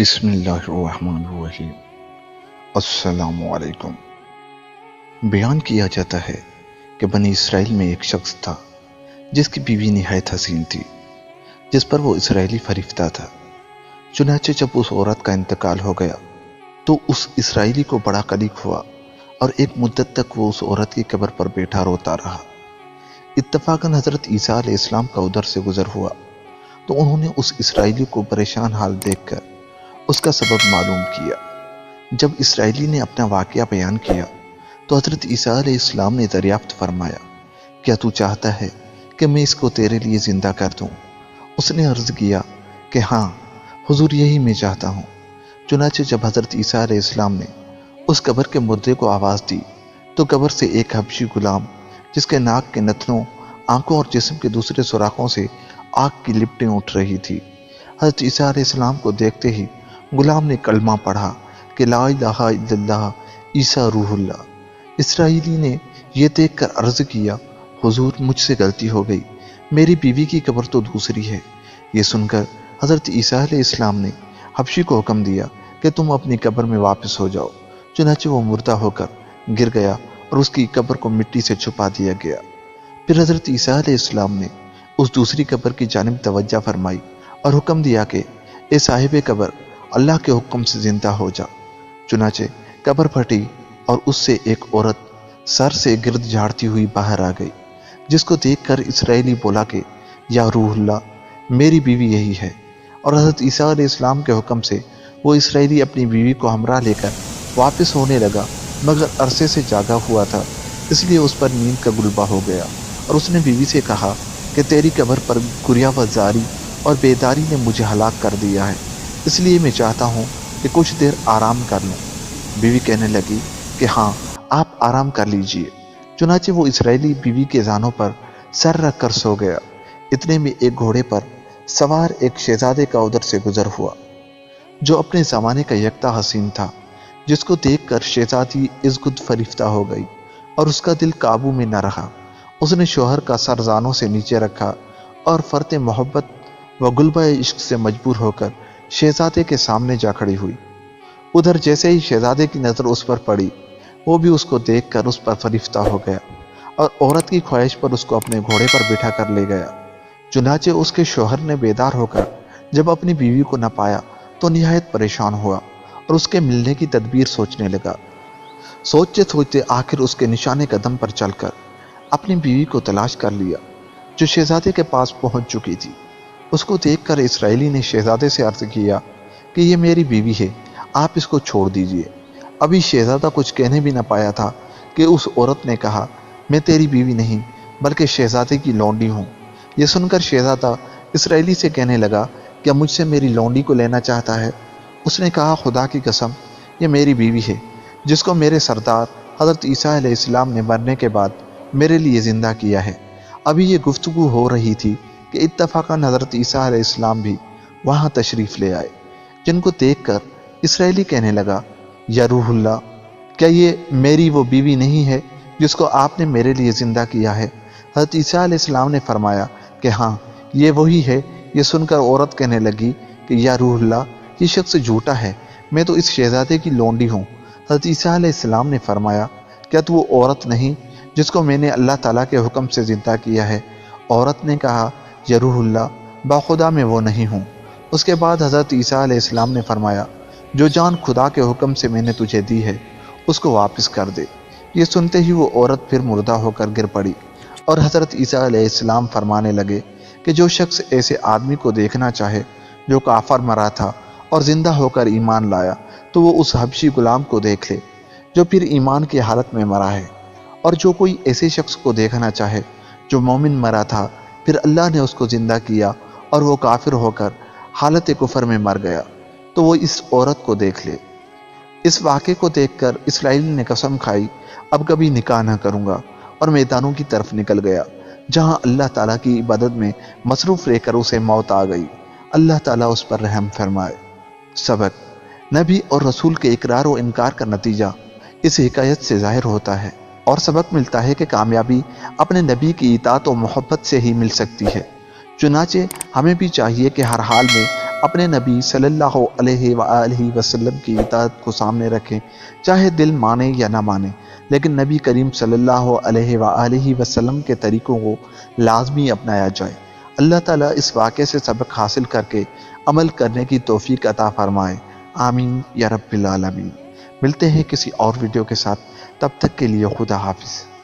بسم اللہ الرحمن الرحیم۔ السلام علیکم۔ بیان کیا جاتا ہے کہ بنی اسرائیل میں ایک شخص تھا جس کی بیوی نہایت حسین تھی، جس پر وہ اسرائیلی فریفتہ تھا۔ چنانچہ جب اس عورت کا انتقال ہو گیا تو اس اسرائیلی کو بڑا قلق ہوا اور ایک مدت تک وہ اس عورت کی قبر پر بیٹھا روتا رہا۔ اتفاقاً حضرت عیسیٰ علیہ السلام کا ادھر سے گزر ہوا تو انہوں نے اس اسرائیلی کو پریشان حال دیکھ کر اس کا سبب معلوم کیا۔ جب اسرائیلی نے اپنا واقعہ بیان کیا تو حضرت عیسیٰ علیہ السلام نے دریافت فرمایا، کیا تو چاہتا ہے کہ میں اس کو تیرے لیے زندہ کر دوں؟ اس نے عرض کیا کہ ہاں حضور، یہی میں چاہتا ہوں۔ چنانچہ جب حضرت عیسیٰ علیہ السلام نے اس قبر کے مردے کو آواز دی تو قبر سے ایک حبشی غلام، جس کے ناک کے نتنوں، آنکھوں اور جسم کے دوسرے سوراخوں سے آگ کی لپٹیں اٹھ رہی تھی، حضرت عیسیٰ علیہ السلام کو دیکھتے ہی غلام نے کلمہ پڑھا کہ لا الہ الا اللہ عیسیٰ روح اللہ۔ اسرائیلی نے یہ دیکھ کر عرض کیا، حضور مجھ سے غلطی ہو گئی، میری بیوی کی قبر تو دوسری ہے۔ یہ سن کر حضرت عیسیٰ علیہ السلام نے حبشی کو حکم دیا کہ تم اپنی قبر میں واپس ہو جاؤ۔ چنانچہ وہ مردہ ہو کر گر گیا اور اس کی قبر کو مٹی سے چھپا دیا گیا۔ پھر حضرت عیسیٰ علیہ السلام نے اس دوسری قبر کی جانب توجہ فرمائی اور حکم دیا کہ اے صاحب قبر، اللہ کے حکم سے زندہ ہو جا۔ چنانچہ قبر پھٹی اور اس سے ایک عورت سر سے گرد جھاڑتی ہوئی باہر آ گئی، جس کو دیکھ کر اسرائیلی بولا کہ یا روح اللہ، میری بیوی یہی ہے۔ اور حضرت عیسیٰ علیہ السلام کے حکم سے وہ اسرائیلی اپنی بیوی کو ہمراہ لے کر واپس ہونے لگا، مگر عرصے سے جاگا ہوا تھا، اس لیے اس پر نیند کا غلبہ ہو گیا، اور اس نے بیوی سے کہا کہ تیری قبر پر گریہ و زاری اور بیداری نے مجھے ہلاک کر دیا ہے، اس لیے میں چاہتا ہوں کہ کچھ دیر آرام کر لوں۔ بیوی کہنے لگی کہ ہاں، آپ آرام کر لیجئے۔ چنانچہ وہ اسرائیلی بیوی کے زانوں پر سر رکھ کر سو گیا۔ اتنے میں ایک گھوڑے پر سوار ایک شہزادے کا ادھر سے گزر ہوا، جو اپنے زمانے کا یکتا حسین تھا، جس کو دیکھ کر شہزادی ازگد فریفتہ ہو گئی اور اس کا دل قابو میں نہ رہا۔ اس نے شوہر کا سر زانوں سے نیچے رکھا اور فرط محبت و غلبہ عشق سے مجبور ہو کر شہزادے کے سامنے جا کھڑی ہوئی۔ ادھر جیسے ہی شہزادے کی نظر اس پر پڑی، وہ بھی اس کو دیکھ کر اس پر فریفتہ ہو گیا اور عورت کی خواہش پر اس کو اپنے گھوڑے پر بٹھا کر لے گیا۔ چنانچہ اس کے شوہر نے بیدار ہو کر جب اپنی بیوی کو نہ پایا تو نہایت پریشان ہوا اور اس کے ملنے کی تدبیر سوچنے لگا۔ سوچتے سوچتے آخر اس کے نشان قدم پر چل کر اپنی بیوی کو تلاش کر لیا، جو شہزادے کے پاس پہنچ چکی تھی۔ اس کو دیکھ کر اسرائیلی نے شہزادے سے عرض کیا کہ یہ میری بیوی ہے، آپ اس کو چھوڑ دیجئے۔ ابھی شہزادہ کچھ کہنے بھی نہ پایا تھا کہ اس عورت نے کہا، میں تیری بیوی نہیں بلکہ شہزادے کی لونڈی ہوں۔ یہ سن کر شہزادہ اسرائیلی سے کہنے لگا، کیا مجھ سے میری لونڈی کو لینا چاہتا ہے؟ اس نے کہا، خدا کی قسم، یہ میری بیوی ہے، جس کو میرے سردار حضرت عیسیٰ علیہ السلام نے مرنے کے بعد میرے لیے زندہ کیا ہے۔ ابھی یہ گفتگو ہو رہی تھی کہ اتفاقاً حضرت عیسیٰ علیہ السلام بھی وہاں تشریف لے آئے، جن کو دیکھ کر اسرائیلی کہنے لگا، یا روح اللہ، کیا یہ میری وہ بیوی نہیں ہے جس کو آپ نے میرے لیے زندہ کیا ہے؟ حضرت عیسیٰ علیہ السلام نے فرمایا کہ ہاں، یہ وہی ہے۔ یہ سن کر عورت کہنے لگی کہ یا روح اللہ، یہ شخص جھوٹا ہے، میں تو اس شہزادے کی لونڈی ہوں۔ حضرت عیسیٰ علیہ السلام نے فرمایا، کیا تو وہ عورت نہیں جس کو میں نے اللہ تعالیٰ کے حکم سے زندہ کیا ہے؟ عورت نے کہا، یا روح اللہ، باخدا میں وہ نہیں ہوں۔ اس کے بعد حضرت عیسیٰ علیہ السلام نے فرمایا، جو جان خدا کے حکم سے میں نے تجھے دی ہے اس کو واپس کر دے۔ یہ سنتے ہی وہ عورت پھر مردہ ہو کر گر پڑی، اور حضرت عیسیٰ علیہ السلام فرمانے لگے کہ جو شخص ایسے آدمی کو دیکھنا چاہے جو کافر مرا تھا اور زندہ ہو کر ایمان لایا، تو وہ اس حبشی غلام کو دیکھ لے جو پھر ایمان کی حالت میں مرا ہے، اور جو کوئی ایسے شخص کو دیکھنا چاہے جو مومن مرا تھا، پھر اللہ نے اس کو زندہ کیا اور وہ کافر ہو کر حالت کفر میں مر گیا، تو وہ اس عورت کو دیکھ لے۔ اس واقعے کو دیکھ کر اسرائیل نے قسم کھائی، اب کبھی نکاح نہ کروں گا، اور میدانوں کی طرف نکل گیا، جہاں اللہ تعالیٰ کی عبادت میں مصروف رہ کر اسے موت آ گئی۔ اللہ تعالیٰ اس پر رحم فرمائے۔ سبق: نبی اور رسول کے اقرار و انکار کا نتیجہ اس حکایت سے ظاہر ہوتا ہے، اور سبق ملتا ہے کہ کامیابی اپنے نبی کی اطاعت و محبت سے ہی مل سکتی ہے۔ چنانچہ ہمیں بھی چاہیے کہ ہر حال میں اپنے نبی صلی اللہ علیہ وآلہ وسلم کی اطاعت کو سامنے رکھیں، چاہے دل مانے یا نہ مانے، لیکن نبی کریم صلی اللہ علیہ وآلہ وسلم کے طریقوں کو لازمی اپنایا جائے۔ اللہ تعالیٰ اس واقعے سے سبق حاصل کر کے عمل کرنے کی توفیق عطا فرمائے، آمین یا رب العالمین۔ ملتے ہیں کسی اور ویڈیو کے ساتھ، تب تک کے لیے خدا حافظ۔